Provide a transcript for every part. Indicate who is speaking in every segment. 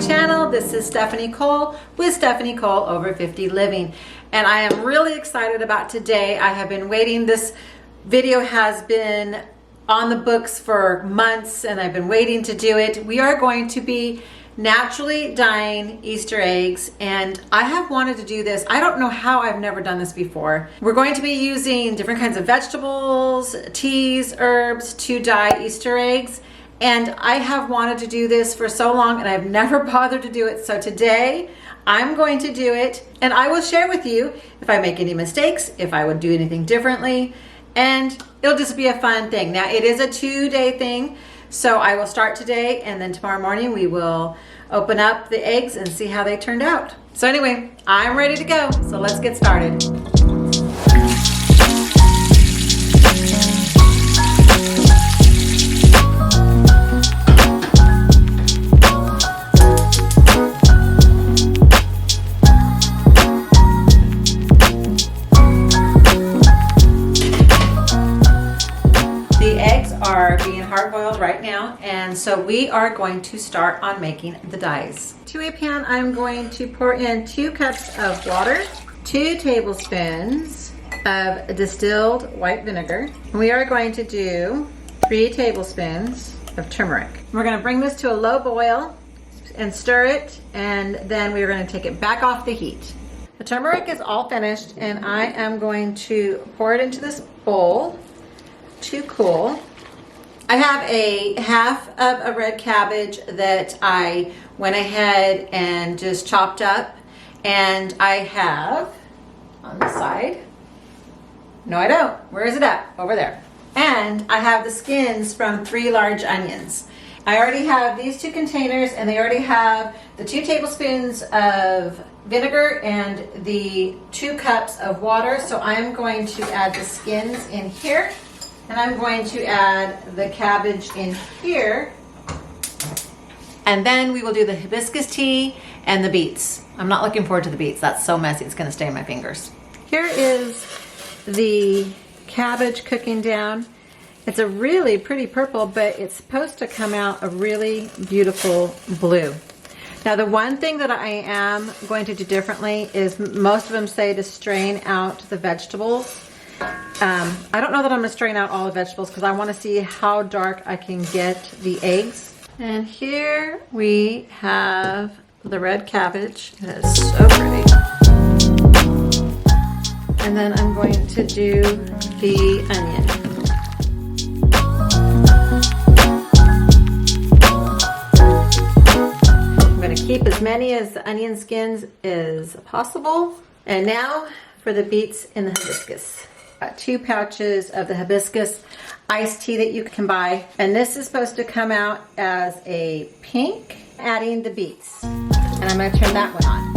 Speaker 1: channel. This is Stephanie Cole with Stephanie Cole Over 50 Living, and I am really excited about today. I have been waiting. This video has been on the books for months and I've been waiting to do it. We are going to be naturally dyeing Easter eggs, and I have wanted to do this. I don't know how I've never done this before. We're going to be using different kinds of vegetables, teas, herbs to dye Easter eggs, and I have wanted to do this for so long and I've never bothered to do it. So today I'm going to do it, and I will share with you if I make any mistakes, if I would do anything differently, and it'll just be a fun thing. Now it is a 2-day thing. So I will start today, and then tomorrow morning we will open up the eggs and see how they turned out. So anyway, I'm ready to go. So let's get started. Are being hard boiled right now, and so we are going to start on making the dyes. To a pan, I'm going to pour in 2 cups of water, 2 tablespoons of distilled white vinegar. We are going to do 3 tablespoons of turmeric. We're going to bring this to a low boil and stir it, and then we're going to take it back off the heat. The turmeric is all finished, and I am going to pour it into this bowl to cool. I have a half of a red cabbage that I went ahead and just chopped up, and I have on the side, no I don't, where is it at? Over there. And I have the skins from 3 large onions. I already have these 2 containers, and they already have the 2 tablespoons of vinegar and the 2 cups of water. So I'm going to add the skins in here. And I'm going to add the cabbage in here. And then we will do the hibiscus tea and the beets. I'm not looking forward to the beets. That's so messy. It's going to stay in my fingers. Here is the cabbage cooking down. It's a really pretty purple, but it's supposed to come out a really beautiful blue. Now, the one thing that I am going to do differently is most of them say to strain out the vegetables. I don't know that I'm going to strain out all the vegetables because I want to see how dark I can get the eggs. And here we have the red cabbage. It is so pretty. And then I'm going to do the onion. I'm going to keep as many as the onion skins as possible. And now for the beets and the hibiscus. 2 pouches of the hibiscus iced tea that you can buy, and this is supposed to come out as a pink. Adding the beets, and I'm going to turn that one on.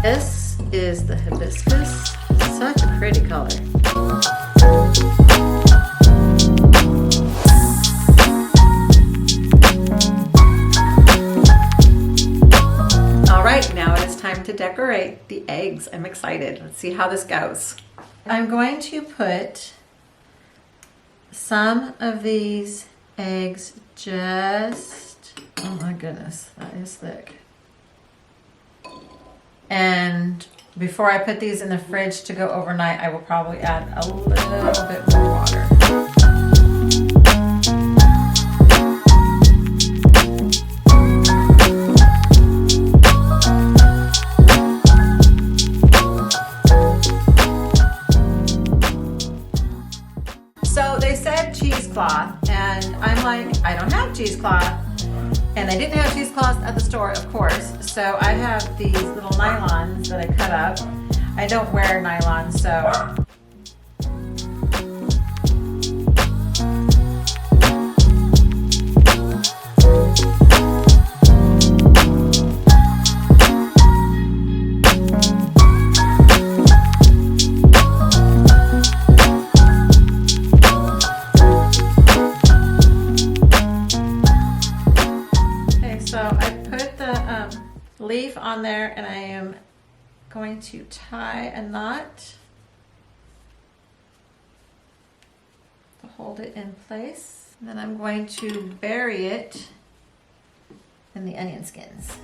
Speaker 1: This is the hibiscus. Such a pretty color. Alright, now it is time to decorate the eggs. I'm excited. Let's see how this goes. I'm going to put some of these eggs just, oh my goodness, that is thick. And before I put these in the fridge to go overnight, I will probably add a little bit more water. Cheesecloth, and I'm like, I don't have cheesecloth, and I didn't have cheesecloth at the store, of course, so I have these little nylons that I cut up. I don't wear nylons, so leaf on there, and I am going to tie a knot to hold it in place. And then I'm going to bury it and the onion skins.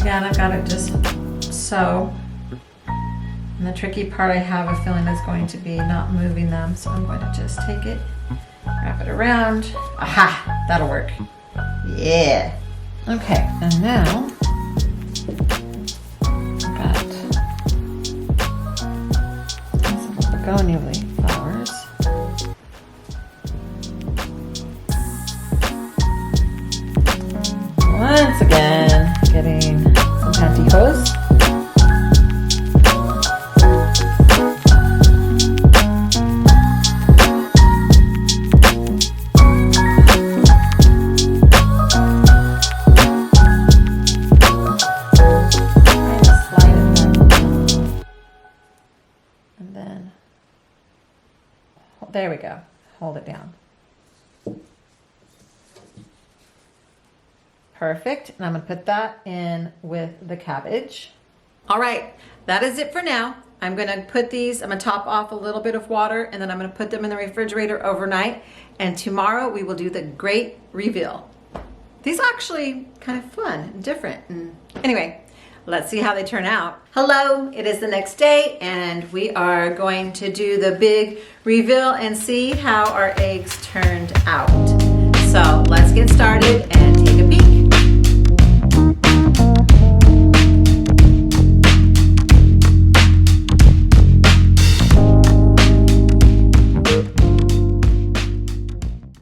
Speaker 1: Again, I've got it just so. And the tricky part I have a feeling is going to be not moving them. So I'm going to just take it, wrap it around. Aha, that'll work. Yeah. Okay, and now I've got some begonia leaf flowers. Once again, getting some pantyhose. And then, there we go. Hold it down. Perfect. And I'm going to put that in with the cabbage. All right, that is it for now. I'm going to put these, I'm going to top off a little bit of water, and then I'm going to put them in the refrigerator overnight. And tomorrow we will do the great reveal. These are actually kind of fun and different. And anyway, let's see how they turn out. Hello, it is the next day, and we are going to do the big reveal and see how our eggs turned out. So let's get started and take a peek.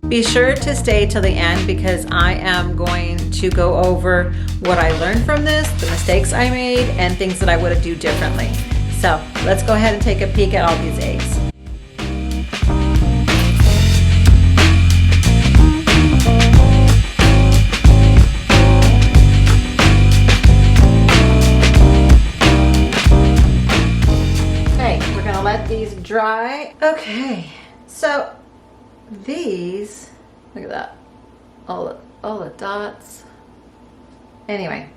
Speaker 1: Be sure to stay till the end because I am going to go over what I learned from this, the mistakes I made, and things that I would do differently. So let's go ahead and take a peek at all these eggs. Okay, we're gonna let these dry. Okay, so these, look at that, all the dots. Anyway,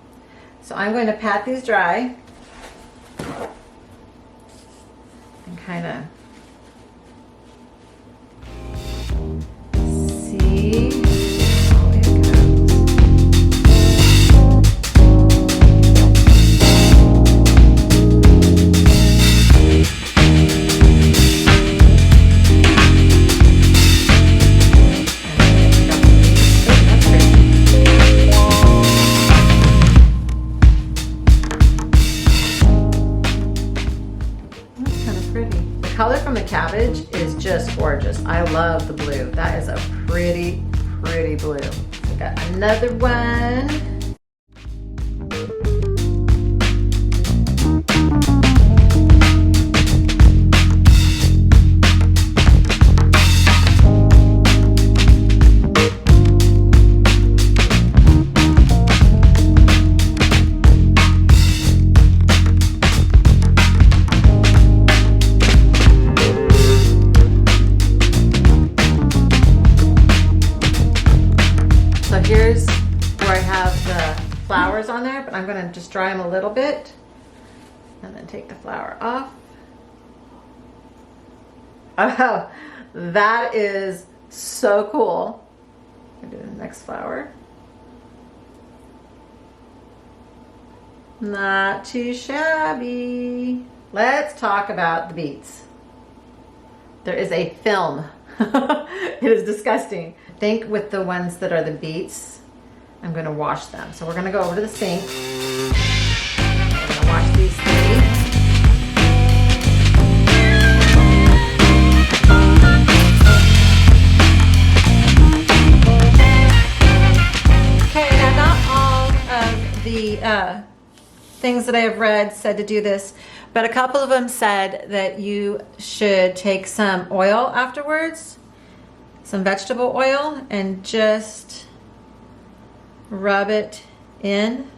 Speaker 1: so I'm going to pat these dry and kind of see how it goes. Color from the cabbage is just gorgeous. I love the blue. That is a pretty, pretty blue. We got another one. Here's where I have the flowers on there, but I'm going to just dry them a little bit and then take the flower off. Oh, that is so cool. I'm going to do the next flower. Not too shabby. Let's talk about the beets. There is a film. It is disgusting. I think with the ones that are the beets, I'm going to wash them. So we're going to go over to the sink. We're going to wash these three. Okay, now not all of the things that I have read said to do this, but a couple of them said that you should take some oil afterwards, some vegetable oil, and just rub it in.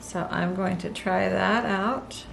Speaker 1: So I'm going to try that out.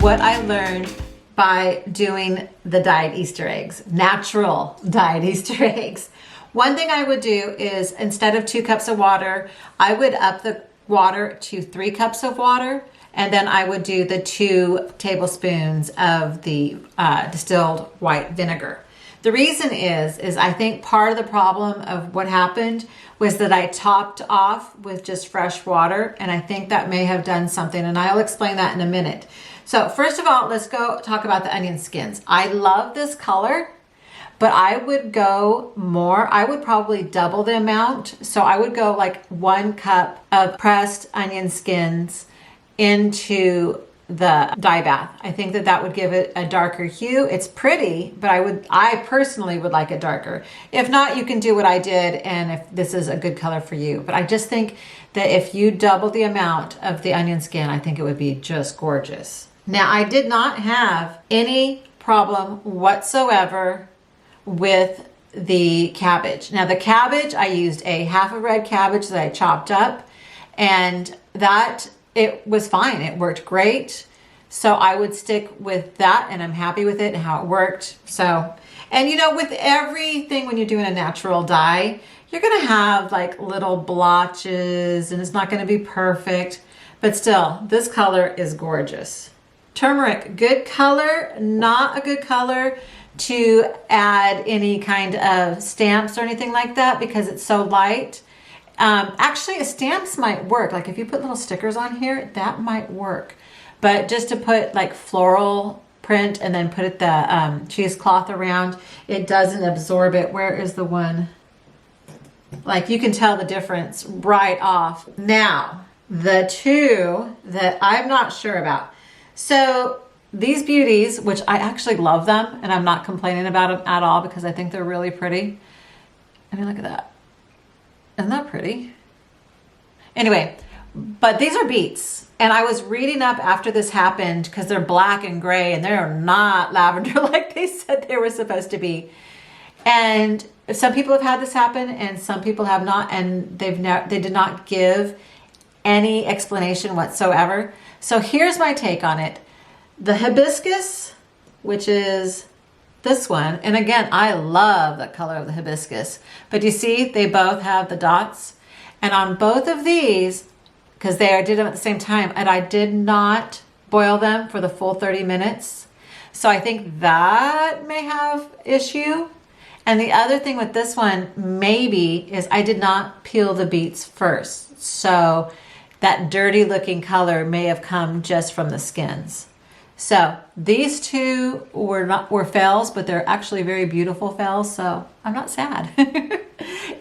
Speaker 1: what I learned by doing the dyed Easter eggs, natural dyed Easter eggs. One thing I would do is instead of 2 cups of water, I would up the water to 3 cups of water, and then I would do the 2 tablespoons of the distilled white vinegar. The reason is I think part of the problem of what happened was that I topped off with just fresh water, and I think that may have done something, and I'll explain that in a minute. So first of all, let's go talk about the onion skins. I love this color, but I would go more. I would probably double the amount. So I would go like 1 cup of pressed onion skins into the dye bath. I think that that would give it a darker hue. It's pretty, but I personally would like it darker. If not, you can do what I did, and if this is a good color for you. But I just think that if you double the amount of the onion skin, I think it would be just gorgeous. Now, I did not have any problem whatsoever with the cabbage. Now, the cabbage, I used a half a red cabbage that I chopped up, and that it was fine. It worked great. So I would stick with that, and I'm happy with it and how it worked. So, and you know, with everything, when you're doing a natural dye, you're gonna have like little blotches, and it's not gonna be perfect, but still, this color is gorgeous. Turmeric, good color, not a good color to add any kind of stamps or anything like that because it's so light. Actually, stamps might work. Like if you put little stickers on here, that might work. But just to put like floral print and then put the cheesecloth around, it doesn't absorb it. Where is the one? Like you can tell the difference right off. Now, the 2 that I'm not sure about. So these beauties, which I actually love them, and I'm not complaining about them at all because I think they're really pretty. I mean, look at that. Isn't that pretty? Anyway, but these are beets. And I was reading up after this happened because they're black and gray and they're not lavender like they said they were supposed to be. And some people have had this happen and some people have not, and they did not give any explanation whatsoever. So here's my take on it. The hibiscus, which is this one, and again, I love the color of the hibiscus, but you see they both have the dots, and on both of these, because they did them at the same time, and I did not boil them for the full 30 minutes, so I think that may have issue. And the other thing with this one maybe is I did not peel the beets first, so that dirty looking color may have come just from the skins. So these 2 were fails, but they're actually very beautiful fails, so I'm not sad.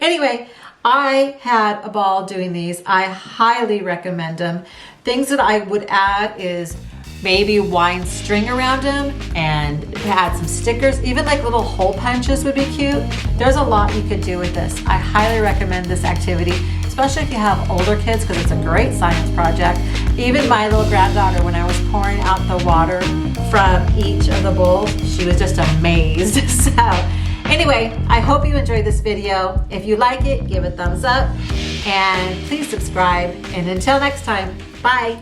Speaker 1: Anyway, I had a ball doing these. I highly recommend them. Things that I would add is maybe wine string around them and add some stickers. Even like little hole punches would be cute. There's a lot you could do with this. I highly recommend this activity, especially if you have older kids, because it's a great science project. Even my little granddaughter, when I was pouring out the water from each of the bowls, she was just amazed. So anyway, I hope you enjoyed this video. If you like it, give it a thumbs up and please subscribe. And until next time, bye.